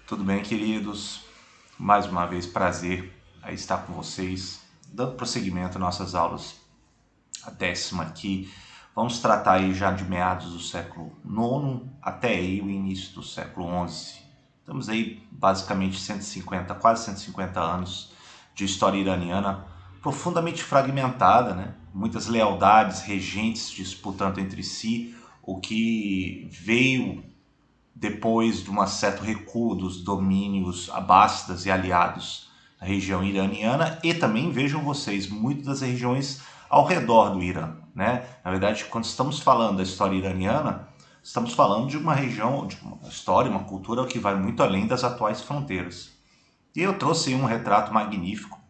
Tudo bem, queridos? Mais uma vez, prazer a estar com vocês, dando prosseguimento às nossas aulas. A 10ª aqui. Vamos tratar aí já de meados do século IX até aí o início do século XI. Estamos aí basicamente 150, quase 150 anos de história iraniana profundamente fragmentada, né? Muitas lealdades, regentes disputando entre si, o que veio depois de um certo recuo dos domínios abássidas e aliados na região iraniana, e também, vejam vocês, muitas das regiões ao redor do Irã, né? Na verdade, quando estamos falando da história iraniana, estamos falando de uma região, de uma história, uma cultura que vai muito além das atuais fronteiras. E eu trouxe um retrato magnífico,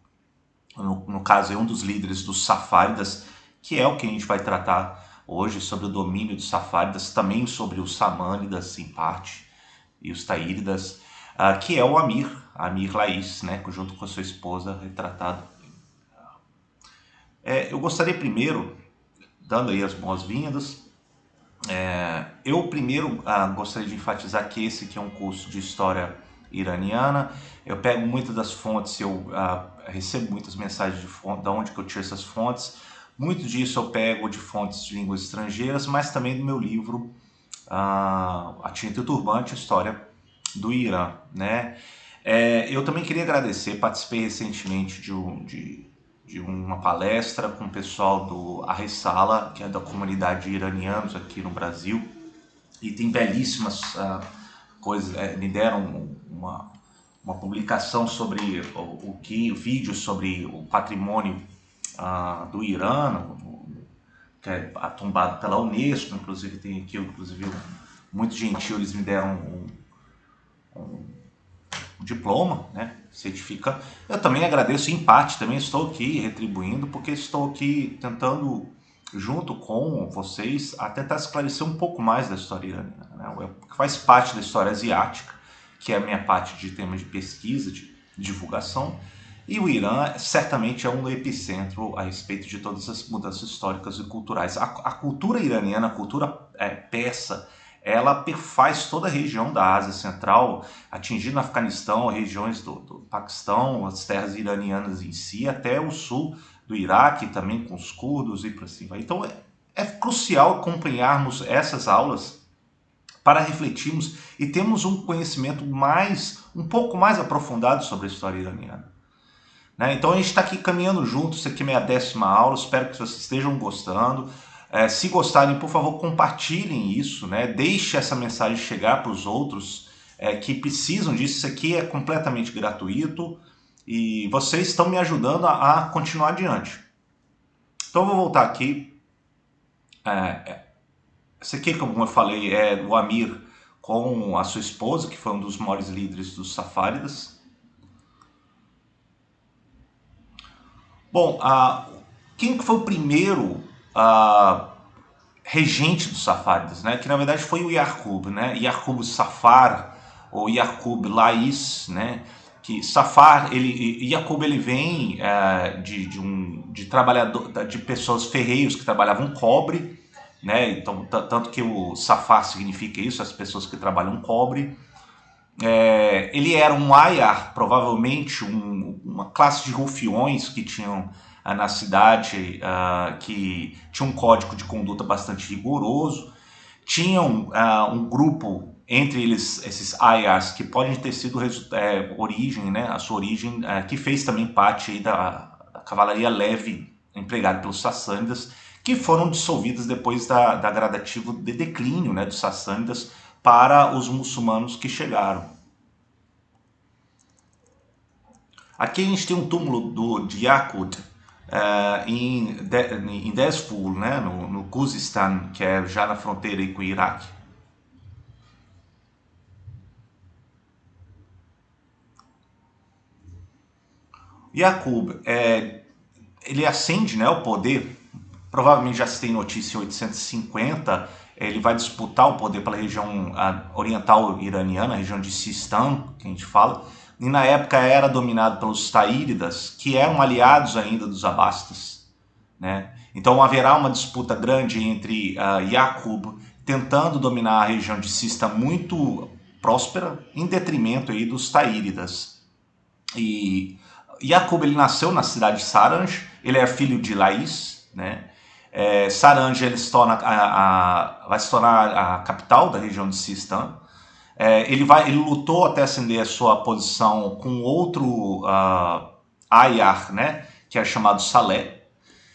no caso é um dos líderes dos Safáridas, que é o que a gente vai tratar hoje, sobre o domínio dos Safáridas, também sobre os Samânidas, em parte, e os Taíridas, que é o Amir Lais, né, junto com a sua esposa, retratado. Eu gostaria primeiro, dando aí as boas-vindas, eu primeiro gostaria de enfatizar que esse aqui é um curso de história iraniana. Eu pego muitas das fontes, eu recebo muitas mensagens de fonte, de onde que eu tiro essas fontes. Muito disso eu pego de fontes de línguas estrangeiras, mas também do meu livro A Tinta e o Turbante, História do Irã, né? Eu também queria agradecer, participei recentemente de uma palestra com o pessoal do Arresala, que é da comunidade de iranianos aqui no Brasil, e tem belíssimas coisas, me deram uma publicação sobre o vídeo sobre o patrimônio do Irã, que é tombado pela Unesco, inclusive tem aqui, muito gentil, eles me deram um diploma, né, certifica. Eu também agradeço em parte, também estou aqui retribuindo, porque estou aqui tentando, junto com vocês, a tentar esclarecer um pouco mais da história iraniana, né, que faz parte da história asiática, que é a minha parte de temas de pesquisa, de divulgação, e o Irã certamente é um epicentro a respeito de todas as mudanças históricas e culturais. A cultura iraniana, a cultura persa, ela perfaz toda a região da Ásia Central, atingindo o Afeganistão, regiões do Paquistão, as terras iranianas em si, até o sul do Iraque, também com os curdos e por assim vai. Então é crucial acompanharmos essas aulas para refletirmos e termos um conhecimento um pouco mais aprofundado sobre a história iraniana. Né? Então a gente está aqui caminhando juntos, isso aqui é minha 10ª aula, espero que vocês estejam gostando. Se gostarem, por favor, compartilhem isso, né? Deixe essa mensagem chegar para os outros que precisam disso. Isso aqui é completamente gratuito e vocês estão me ajudando a continuar adiante. Então eu vou voltar aqui. Esse aqui, como eu falei, é o Amir com a sua esposa, que foi um dos maiores líderes dos Safáridas. Bom, quem foi o primeiro regente dos Safáridas, né? Que na verdade foi o Yaqub, né? Yaqub Safar ou Yaqub Lais, né? Que Safar, Yaqub ele vem de trabalhador, de pessoas ferreiros que trabalhavam cobre, né? Então tanto que o Safar significa isso, as pessoas que trabalham cobre. Ele era um ayar, provavelmente uma classe de rufiões que tinham na cidade, que tinha um código de conduta bastante rigoroso. Tinham um grupo, entre eles, esses ayars, que podem ter sido origem, né, a sua origem, que fez também parte aí da cavalaria leve empregada pelos sassânidas, que foram dissolvidas depois da gradativo declínio, né, dos sassânidas para os muçulmanos que chegaram. Aqui a gente tem um túmulo de Yakut em Dezful, né, no Khuzestan, que é já na fronteira aí com o Iraque. Yaqub, ele ascende, né, ao poder, provavelmente já se tem notícia em 850, ele vai disputar o poder pela região oriental iraniana, a região de Sistan, que a gente fala, e na época era dominado pelos Taíridas, que eram aliados ainda dos Abássidas, né? Então haverá uma disputa grande entre Yaqub tentando dominar a região de Sistan muito próspera, em detrimento aí dos taíridas. E Yaqub, ele nasceu na cidade de Saranj, ele é filho de Laís, né? Saranj ele vai se tornar a capital da região de Sistan. Ele lutou até ascender a sua posição com outro Ayar, né? Que era chamado Saleh.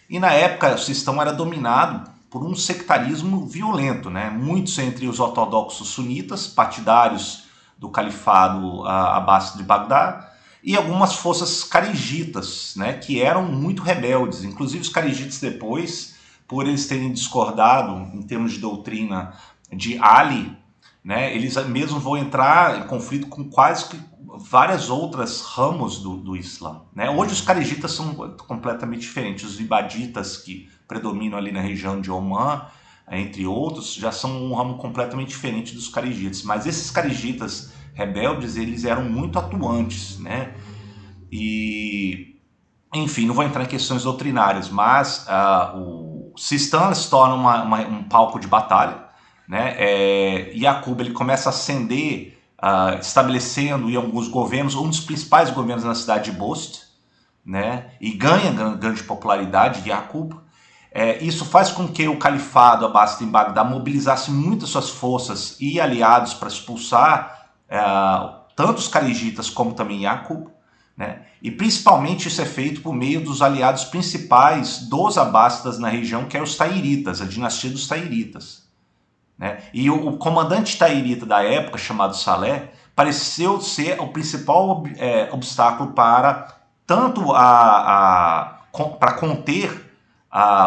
E na época o Sistão era dominado por um sectarismo violento, né? Muitos entre os ortodoxos sunitas, partidários do califado abássida de Bagdá, e algumas forças carigitas, né? Que eram muito rebeldes. Inclusive os carigitas depois, por eles terem discordado em termos de doutrina de Ali, né? Eles mesmo vão entrar em conflito com quase que várias outras ramos do Islã, né? Hoje os carigitas são completamente diferentes. Os ibaditas que predominam ali na região de Oman, entre outros, já são um ramo completamente diferente dos carigitas. Mas esses carigitas rebeldes, eles eram muito atuantes, né? E, enfim, não vou entrar em questões doutrinárias, mas o Sistan se torna um palco de batalha, né? Yaqub, ele começa a ascender, estabelecendo em alguns governos, um dos principais governos na cidade de Bost, né? E ganha grande popularidade, Yaqub. Isso faz com que o califado abássida em Bagdá mobilizasse muitas suas forças e aliados para expulsar tanto os carigitas como também Yaqub, né? E principalmente isso é feito por meio dos aliados principais dos abássidas na região, que é os tairitas, a dinastia dos tairitas, né? E o comandante tairita da época, chamado Saleh, pareceu ser o principal obstáculo para tanto para conter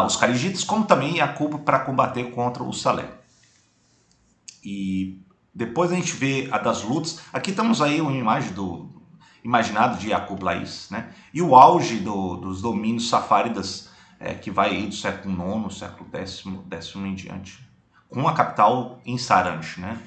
os carigitas, como também Yaqub para combater contra o Saleh. E depois a gente vê a das lutas. Aqui temos aí uma imagem imaginado de Yaqub Laís, né? E o auge dos domínios safáridas, que vai aí do século IX, século X em diante, com a capital em Saranj, né?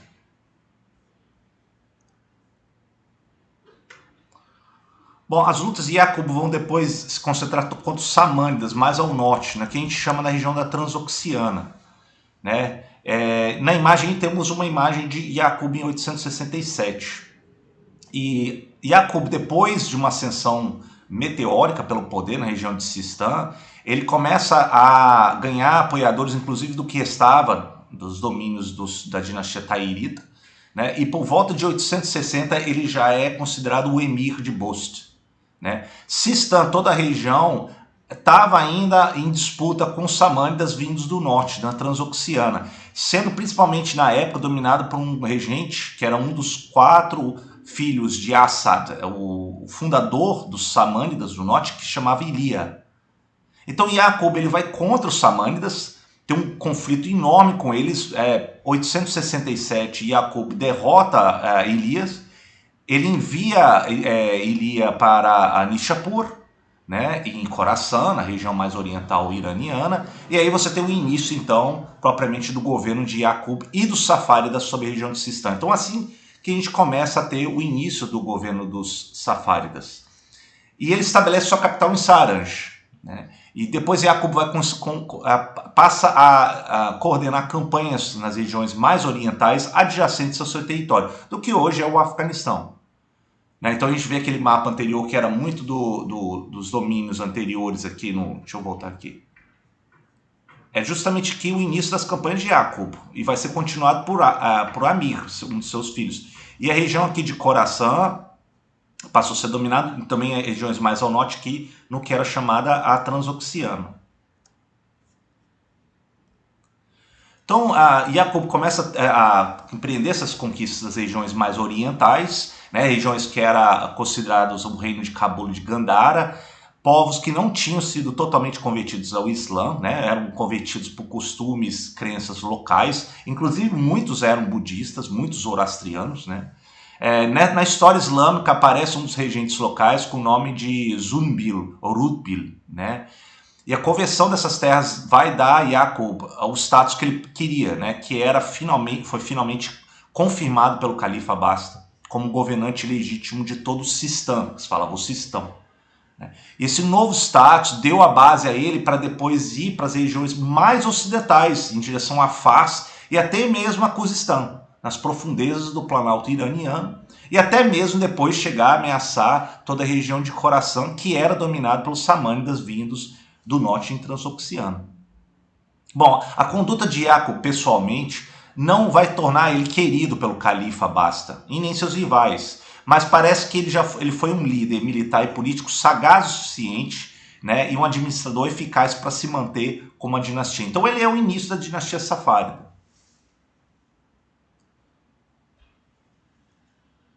Bom, as lutas de Yaqub vão depois se concentrar contra os samânidas, mais ao norte, né, que a gente chama na região da Transoxiana, né? Na imagem temos uma imagem de Yaqub em 867. E Yaqub, depois de uma ascensão meteórica pelo poder na região de Sistan, ele começa a ganhar apoiadores, inclusive do que restava dos domínios da dinastia tairita, né? E por volta de 860 ele já é considerado o emir de Bost, né? Sistan, toda a região, estava ainda em disputa com os samânidas vindos do norte, da Transoxiana, sendo principalmente na época dominado por um regente que era um dos 4 filhos de Assad, o fundador dos samânidas do norte, que chamava Ilia. Então Yaqub, ele vai contra os samânidas, tem um conflito enorme com eles. 867, Yaqub derrota Ilias, ele envia Ilia para Nishapur, né, em Khorasan, na região mais oriental iraniana, e aí você tem o início, então, propriamente do governo de Yaqub e dos safáridas sobre a região de Sistan. Então, assim que a gente começa a ter o início do governo dos safáridas. E ele estabelece sua capital em Saranj, né? E depois Yaqub passa a coordenar campanhas nas regiões mais orientais adjacentes ao seu território, do que hoje é o Afeganistão, né? Então a gente vê aquele mapa anterior que era muito dos domínios anteriores aqui deixa eu voltar aqui. É justamente aqui o início das campanhas de Yaqub, e vai ser continuado por Amir, um de seus filhos. E a região aqui de Khorasan passou a ser dominada também em regiões mais ao norte, aqui no que era chamada a Transoxiana. Então, Yaqub começa a empreender essas conquistas das regiões mais orientais, né, regiões que eram consideradas o reino de Cabul e de Gandhara, povos que não tinham sido totalmente convertidos ao Islã, né, eram convertidos por costumes, crenças locais, inclusive muitos eram budistas, muitos zoroastrianos, né. Na história islâmica aparece um dos regentes locais com o nome de Zunbil, ou Rudbil, né. E a conversão dessas terras vai dar a Yaqub o status que ele queria, né, que foi finalmente confirmado pelo califa abássida como governante legítimo de todo o Sistan, que se falava o Sistão, né. Esse novo status deu a base a ele para depois ir para as regiões mais ocidentais, em direção a Fars e até mesmo a Khuzestan, nas profundezas do Planalto iraniano e até mesmo depois chegar a ameaçar toda a região de Khorasan, que era dominada pelos samânidas vindos do norte transoxiano. Bom, a conduta de Yaqub pessoalmente não vai tornar ele querido pelo califa Abasta e nem seus rivais, mas parece que ele foi um líder militar e político sagaz o suficiente, né, e um administrador eficaz para se manter como uma dinastia. Então ele é o início da dinastia safávida.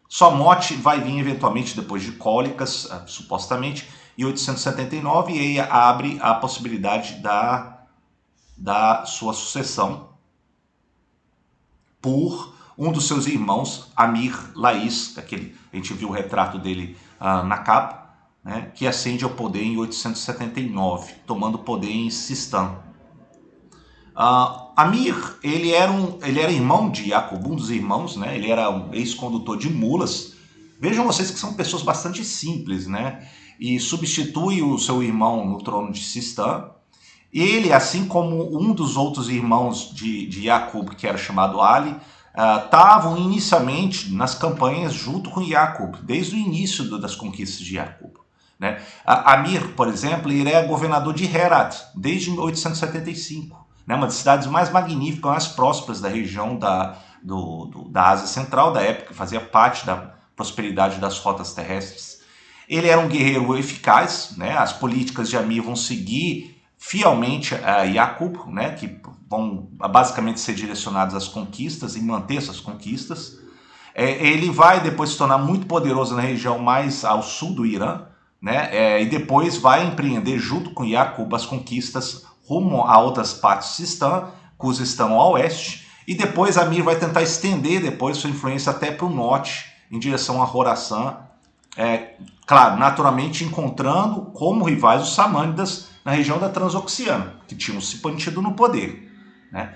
Sua morte vai vir eventualmente depois de cólicas, supostamente, em 879, e aí abre a possibilidade da sua sucessão por um dos seus irmãos, Amir Lais, a gente viu o retrato dele na capa, né, que ascende ao poder em 879, tomando poder em Sistã. Amir, ele era irmão de Yaqub, um dos irmãos, né? Ele era um ex-condutor de mulas. Vejam vocês que são pessoas bastante simples, né? E substitui o seu irmão no trono de Sistã. Ele, assim como um dos outros irmãos de Yaqub, que era chamado Ali, estavam inicialmente nas campanhas junto com Yaqub, desde o início das conquistas de Yaqub. Né? Amir, por exemplo, ele é governador de Herat desde 1875. Né, uma das cidades mais magníficas, mais prósperas da região da Ásia Central da época, fazia parte da prosperidade das rotas terrestres. Ele era um guerreiro eficaz, né, as políticas de Amir vão seguir fielmente a Yaqub, né, que vão basicamente ser direcionadas às conquistas e manter essas conquistas. Ele vai depois se tornar muito poderoso na região mais ao sul do Irã, né, e depois vai empreender junto com Yaqub as conquistas rumo a outras partes de Sistã, Khuzestão ao oeste, e depois Amir vai tentar estender depois sua influência até para o norte, em direção a Khorasan, claro, naturalmente encontrando como rivais os samânidas na região da Transoxiana, que tinham se mantido no poder. Né?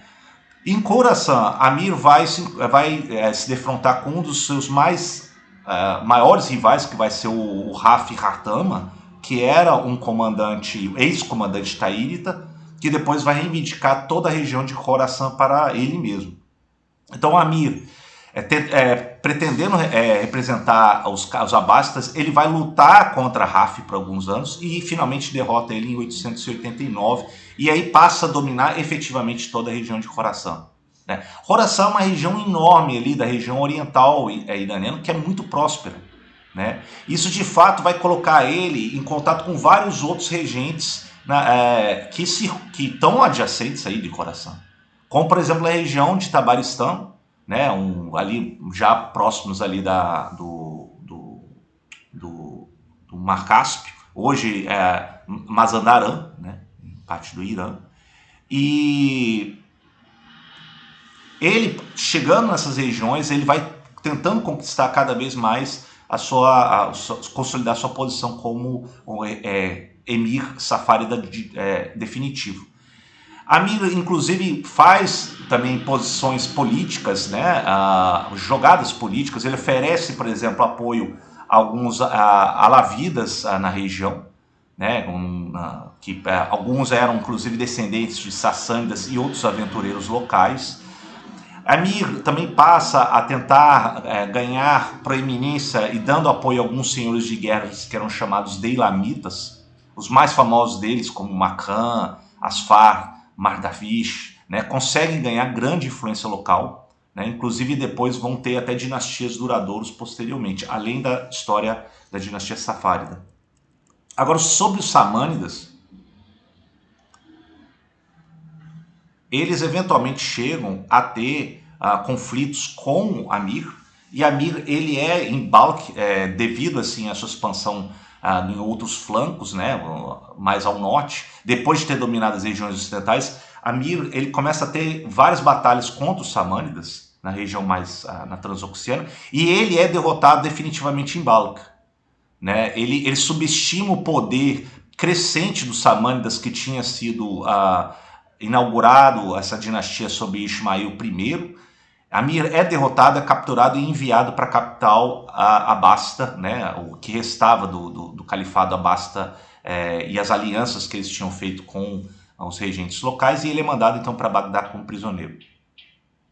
Em Khorasan, Amir vai se defrontar com um dos seus maiores rivais, que vai ser o Rafi Hartama, que era um ex-comandante taírita, que depois vai reivindicar toda a região de Khorasan para ele mesmo. Então Amir, pretendendo representar os abastas, ele vai lutar contra Rafi por alguns anos e finalmente derrota ele em 889, e aí passa a dominar efetivamente toda a região de Khorasan. Né? Khorasan é uma região enorme ali da região oriental iraniana, que é muito próspera. Né? Isso de fato vai colocar ele em contato com vários outros regentes que estão adjacentes aí de Khorasan, como por exemplo a região de Tabaristã, né, ali já próximos ali do Mar Cáspio, hoje é Mazandaran, né, parte do Irã, e ele chegando nessas regiões, ele vai tentando conquistar cada vez mais consolidar sua posição como emir safárida definitivo. Amir, inclusive, faz também posições políticas, né, jogadas políticas. Ele oferece, por exemplo, apoio a alguns alavidas na região, né, alguns eram, inclusive, descendentes de sassânidas e outros aventureiros locais. Amir também passa a tentar ganhar proeminência e dando apoio a alguns senhores de guerra que eram chamados deilamitas, os mais famosos deles, como Makan, Asfar, Mardavish, né, conseguem ganhar grande influência local, né, inclusive depois vão ter até dinastias duradouras posteriormente, além da história da dinastia safárida. Agora, sobre os samânidas, eles eventualmente chegam a ter conflitos com Amir, e Amir ele em Balkh, devido assim, à sua expansão em outros flancos, né, mais ao norte, depois de ter dominado as regiões ocidentais, Amir ele começa a ter várias batalhas contra os samânidas, na região mais na Transoxiana, e ele é derrotado definitivamente em Balkh. Né? Ele subestima o poder crescente dos samânidas, que tinha sido inaugurado essa dinastia sob Ismael I. Amir é derrotado, é capturado e enviado para a capital Abasta, né, o que restava do califado Abasta, e as alianças que eles tinham feito com os regentes locais, e ele é mandado então para Bagdá como prisioneiro.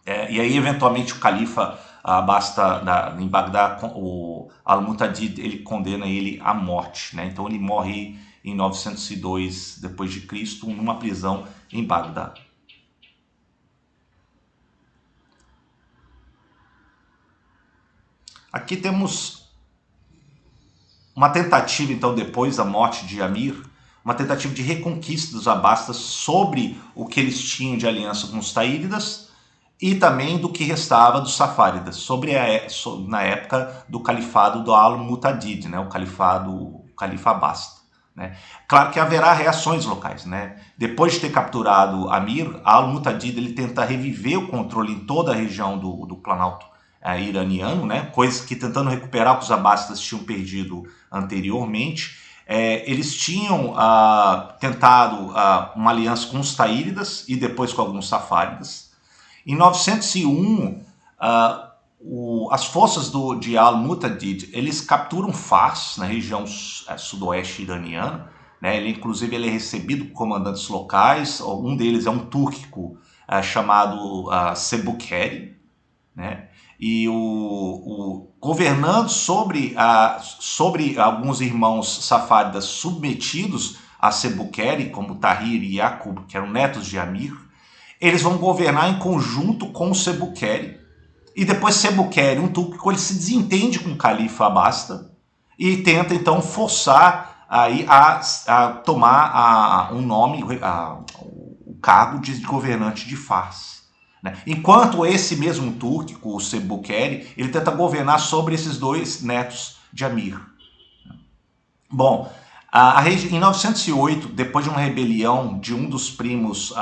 E aí, eventualmente, o califa Abasta em Bagdá, o Al-Mu'tadid, ele condena ele à morte, né? Então ele morre em 902 depois de Cristo numa prisão em Bagdá. Aqui temos uma tentativa, então, depois da morte de Amir, uma tentativa de reconquista dos abastas sobre o que eles tinham de aliança com os taíridas e também do que restava dos safáridas, na época do califado do Al-Mu'tadid, né, o califa Abasta. Né? Claro que haverá reações locais. Né? Depois de ter capturado Amir, Al-Mu'tadid ele tenta reviver o controle em toda a região do Planalto iraniano, né? Coisa que tentando recuperar o que os abássidas tinham perdido anteriormente. Eles tinham tentado uma aliança com os taíridas e depois com alguns safáridas. Em 901, as forças de Al-Mu'tadid, eles capturam Fars, na região sudoeste iraniana. Né? Inclusive, ele é recebido por comandantes locais. Um deles é um túrquico chamado Sebukeri, né? E governando sobre alguns irmãos safáridas submetidos a Sebukeri, como Tahir e Yaqub, que eram netos de Amir, eles vão governar em conjunto com o Sebukeri. E depois Sebukeri, um túrquico, ele se desentende com o califa Abasta e tenta então forçar aí a tomar o cargo de governante de Fars. Né? Enquanto esse mesmo túrquico, o Sebukeri, ele tenta governar sobre esses dois netos de Amir. Bom, em 908, depois de uma rebelião de um dos primos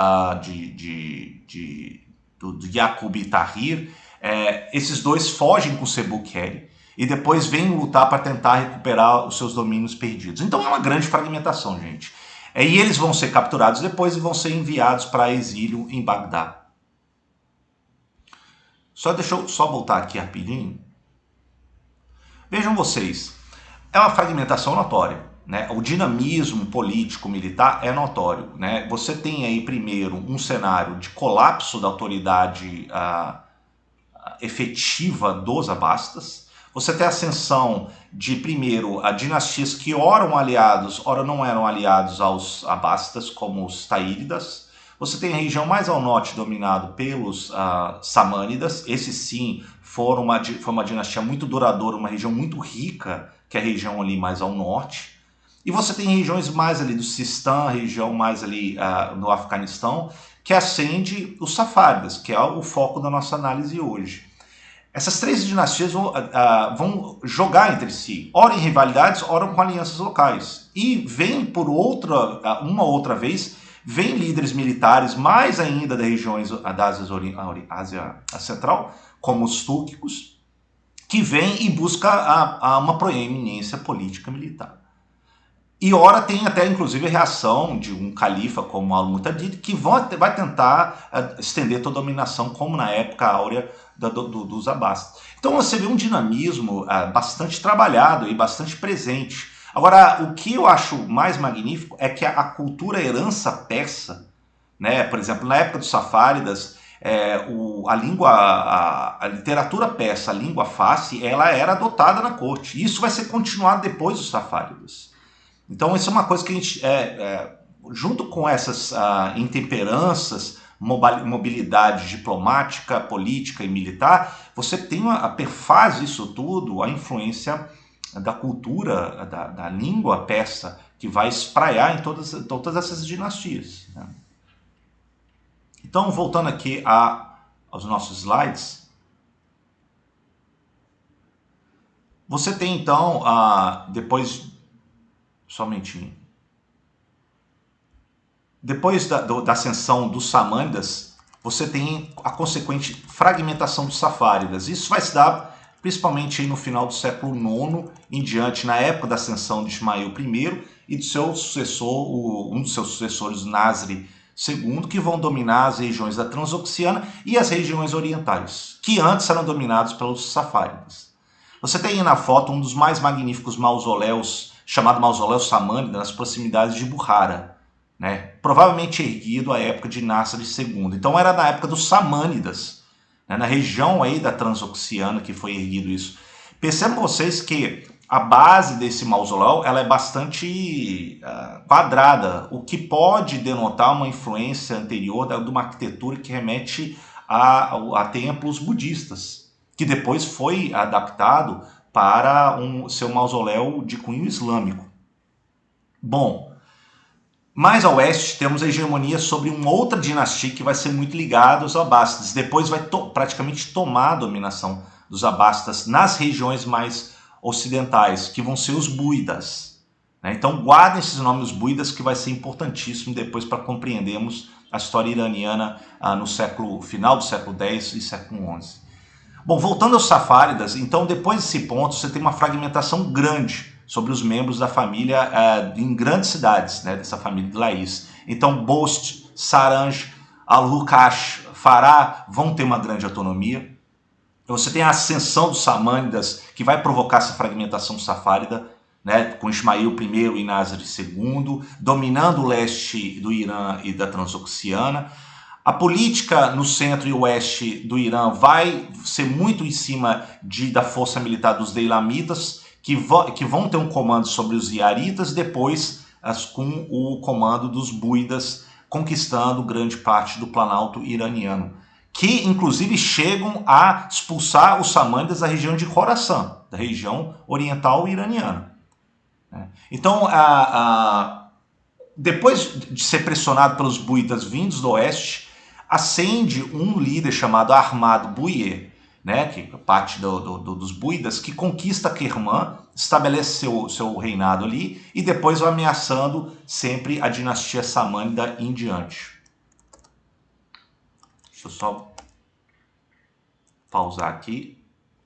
do Yaqub e Tahir, esses dois fogem com o Sebukeri e depois vêm lutar para tentar recuperar os seus domínios perdidos. Então é uma grande fragmentação, gente. E eles vão ser capturados depois e vão ser enviados para exílio em Bagdá. Deixa eu voltar aqui rapidinho. Vejam vocês, é uma fragmentação notória. Né? O dinamismo político-militar é notório. Né? Você tem aí primeiro um cenário de colapso da autoridade efetiva dos abastas. Você tem a ascensão de, primeiro, dinastias que ora eram aliados, ora não eram aliados aos abastas, como os taíridas. Você tem a região mais ao norte dominado pelos samânidas. Esse sim foi uma dinastia muito duradoura, uma região muito rica, que é a região ali mais ao norte. E você tem regiões mais ali do Sistã, região mais ali no Afeganistão, que acende os safáridas, que é o foco da nossa análise hoje. Essas três dinastias vão jogar entre si, ora em rivalidades, ora com alianças locais. E vem uma outra vez, vem líderes militares, mais ainda das regiões da Ásia Central, como os túrquicos, que vêm e buscam uma proeminência política militar. E ora tem até, inclusive, a reação de um califa como Al-Mu'tadid, que vai tentar estender toda a dominação, como na época áurea dos abastas. Então você vê um dinamismo bastante trabalhado e bastante presente. Agora, o que eu acho mais magnífico é que a cultura, a herança persa, né, por exemplo, na época dos safáridas, a literatura persa, a língua farsi, ela era adotada na corte. Isso vai ser continuado depois dos safáridas. Então isso é uma coisa que a gente, junto com essas intemperanças, mobilidade diplomática, política e militar, você perfaz isso tudo, a influência da cultura, da língua persa, que vai espraiar em todas essas dinastias. Né? Então, voltando aqui aos nossos slides, você tem então, depois... Só um momentinho. Depois da ascensão dos samânidas, você tem a consequente fragmentação dos safáridas. Isso vai se dar principalmente aí no final do século IX em diante, na época da ascensão de Ismael I e do seu sucessor, um dos seus sucessores, Nasri II, que vão dominar as regiões da Transoxiana e as regiões orientais, que antes eram dominadas pelos safáridas. Você tem aí na foto um dos mais magníficos mausoléus, chamado Mausoléu Samânida, nas proximidades de Bukhara, né? Provavelmente erguido à época de Nasr II. Então era na época dos Samânidas né, na região aí da Transoxiana que foi erguido isso. Percebam vocês que a base desse mausoléu ela é bastante quadrada, o que pode denotar uma influência anterior de uma arquitetura que remete a templos budistas, que depois foi adaptado para seu mausoléu de cunho islâmico. Bom, mais a oeste temos a hegemonia sobre uma outra dinastia que vai ser muito ligada aos abássidas. Depois vai praticamente tomar a dominação dos abássidas nas regiões mais ocidentais, que vão ser os búidas. Então guardem esses nomes búidas, que vai ser importantíssimo depois para compreendermos a história iraniana no final do século X e século XI. Bom, voltando aos safáridas, então depois desse ponto você tem uma fragmentação grande sobre os membros da família em grandes cidades, né, dessa família de Lais. Então Bost, Saranj, Al-Hukash, Farah vão ter uma grande autonomia. Você tem a ascensão dos Samânidas, que vai provocar essa fragmentação safárida, né, com Ismail I e Nasr II, dominando o leste do Irã e da Transoxiana. A política no centro e oeste do Irã vai ser muito em cima da força militar dos Deilamitas, que vão ter um comando sobre os Iaritas, depois com o comando dos Búidas, conquistando grande parte do planalto iraniano, que inclusive chegam a expulsar os Samânidas da região de Khorasan, da região oriental iraniana. Então, depois de ser pressionado pelos Búidas vindos do oeste, ascende um líder chamado Ahmad Buyeh, né, que é parte dos Búidas, que conquista Kerman, estabelece seu reinado ali e depois vai ameaçando sempre a dinastia Samânida em diante. Deixa eu só pausar aqui,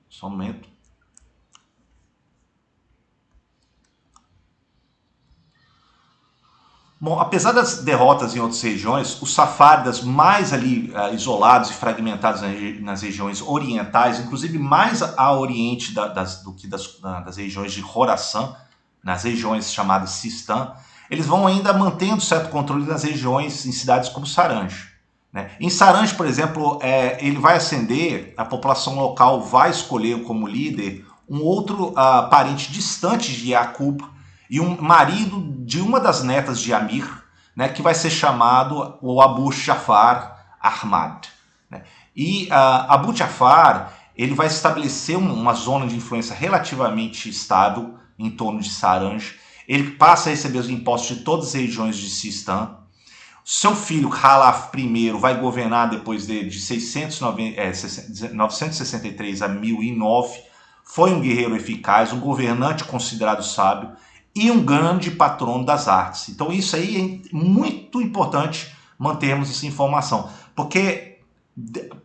só um momento. Bom, apesar das derrotas em outras regiões, os safáridas mais ali isolados e fragmentados nas regiões orientais, inclusive mais a oriente do que das regiões de Khorasan, nas regiões chamadas Sistan, eles vão ainda mantendo certo controle nas regiões em cidades como Saranj. Né? Em Saranj, por exemplo, ele vai ascender, a população local vai escolher como líder um outro parente distante de Yaqub, e um marido de uma das netas de Amir, né, que vai ser chamado o Abu Jafar Ahmad. Né? E Abu Jafar ele vai estabelecer uma zona de influência relativamente estável em torno de Saranj. Ele passa a receber os impostos de todas as regiões de Sistan. Seu filho Khalaf I vai governar depois dele de 963 a 1009. Foi um guerreiro eficaz, um governante considerado sábio e um grande patrono das artes. Então isso aí é muito importante mantermos essa informação, porque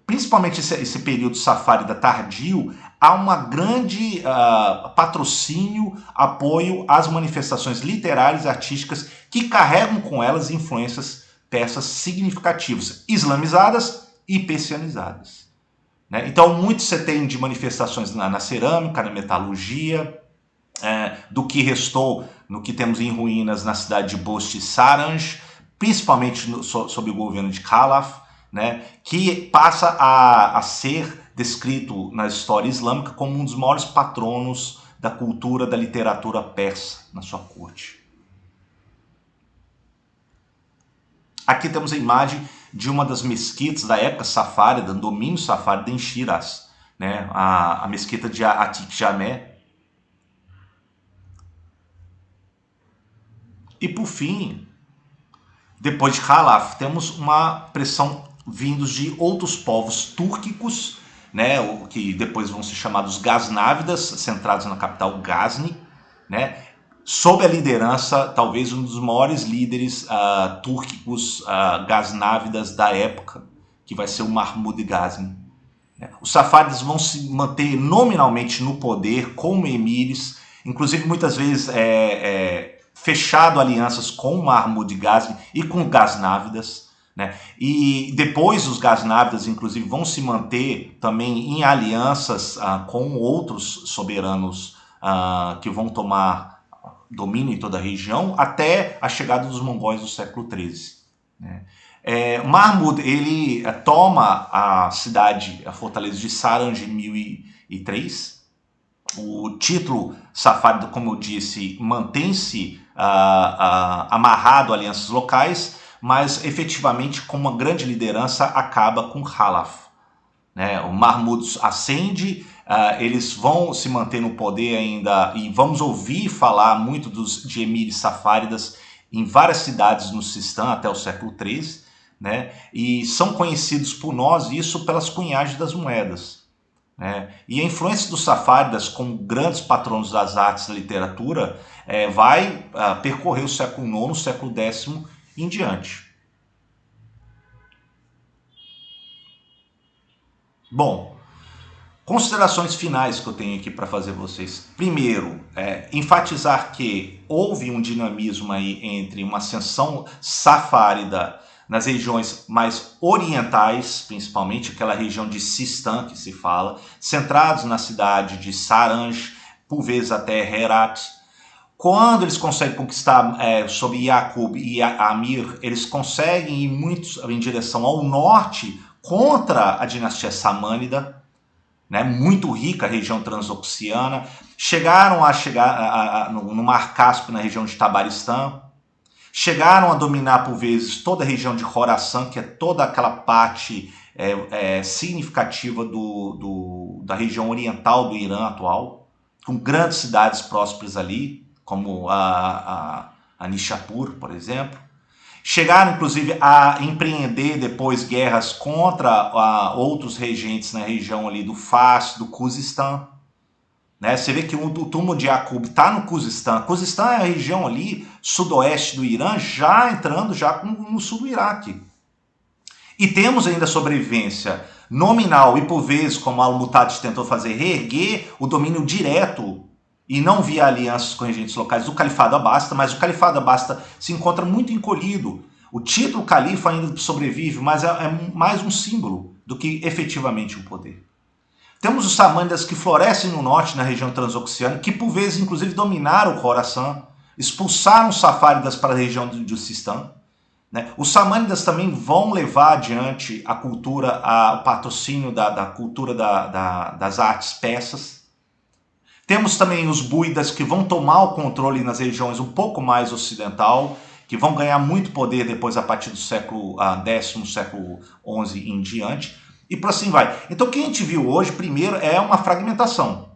principalmente esse período safárida tardio, há uma grande patrocínio, apoio às manifestações literárias e artísticas que carregam com elas influências persas significativas, islamizadas e persianizadas. Né? Então muito você tem de manifestações na cerâmica, na metalurgia, do que restou, no que temos em ruínas na cidade de Bost e Saranj, principalmente sob o governo de Khalaf, né, que passa a ser descrito na história islâmica como um dos maiores patronos da cultura, da literatura persa na sua corte. Aqui temos a imagem de uma das mesquitas da época safárida, do domínio safárida em Shiraz, né, a mesquita de Atik Jameh. E por fim, depois de Khalaf, temos uma pressão vindos de outros povos túrquicos, né, que depois vão ser chamados Gaznávidas, centrados na capital Ghazni, né, sob a liderança, talvez um dos maiores líderes túrquicos Gaznávidas da época, que vai ser o Mahmud Ghazni. Os safáridas vão se manter nominalmente no poder como emires, inclusive muitas vezes fechado alianças com o Mahmud Ghazni e com Gaznávidas, né? E depois os Gaznávidas, inclusive, vão se manter também em alianças com outros soberanos que vão tomar domínio em toda a região, até a chegada dos mongóis do século XIII. Né? Mahmud, ele toma a cidade, a fortaleza de Saranj em 1003. O título safárida, como eu disse, mantém-se amarrado a alianças locais, mas efetivamente com uma grande liderança acaba com Khalaf. Né? O Mahmud ascende, eles vão se manter no poder ainda, e vamos ouvir falar muito de emires safáridas em várias cidades no Sistã até o século III, né? E são conhecidos por nós isso pelas cunhagens das moedas. Né? E a influência dos safáridas como grandes patronos das artes e da literatura vai percorrer o século IX, século X em diante. Bom, considerações finais que eu tenho aqui para fazer vocês. Primeiro, enfatizar que houve um dinamismo aí entre uma ascensão safárida nas regiões mais orientais, principalmente aquela região de Sistã que se fala, centrados na cidade de Saranj, por vezes até Herat. Quando eles conseguem conquistar sob Yaqub e Amir, eles conseguem ir muito em direção ao norte contra a dinastia samânida, né, muito rica a região transoxiana, chegaram a chegar no Mar Cáspio, na região de Tabaristã, chegaram a dominar por vezes toda a região de Khorasan, que é toda aquela parte significativa da região oriental do Irã atual, com grandes cidades prósperas ali, como a Nishapur, por exemplo. Chegaram, inclusive, a empreender depois guerras contra outros regentes na região ali do Fars, do Khuzestan. Né? Você vê que o túmulo de Yaqub está no Khuzestan. Khuzestan é a região ali sudoeste do Irã, já entrando já no sul do Iraque. E temos ainda sobrevivência nominal e, por vezes, como Al-Muhtadi tentou fazer, reerguer o domínio direto e não via alianças com regentes locais do Califado Abbásida, mas o Califado Abbásida se encontra muito encolhido. O título califa ainda sobrevive, mas é mais um símbolo do que efetivamente um poder. Temos os samânidas que florescem no norte, na região transoxiana, que por vezes inclusive dominaram o Khorasan, expulsaram os safáridas para a região do Sistã. Né? Os samânidas também vão levar adiante a cultura, o patrocínio da cultura das artes persas. Temos também os búidas que vão tomar o controle nas regiões um pouco mais ocidental, que vão ganhar muito poder depois a partir do século X, século XI em diante, e por assim vai. Então o que a gente viu hoje, primeiro, é uma fragmentação.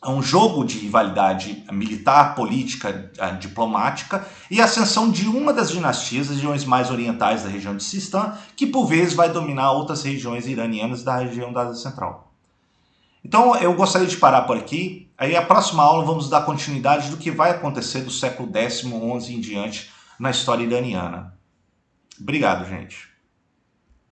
É um jogo de rivalidade militar, política, diplomática, e a ascensão de uma das dinastias, as regiões mais orientais da região de Sistã, que por vezes vai dominar outras regiões iranianas da região da Ásia Central. Então eu gostaria de parar por aqui. Aí a próxima aula vamos dar continuidade do que vai acontecer do século X, XI em diante na história iraniana. Obrigado, gente.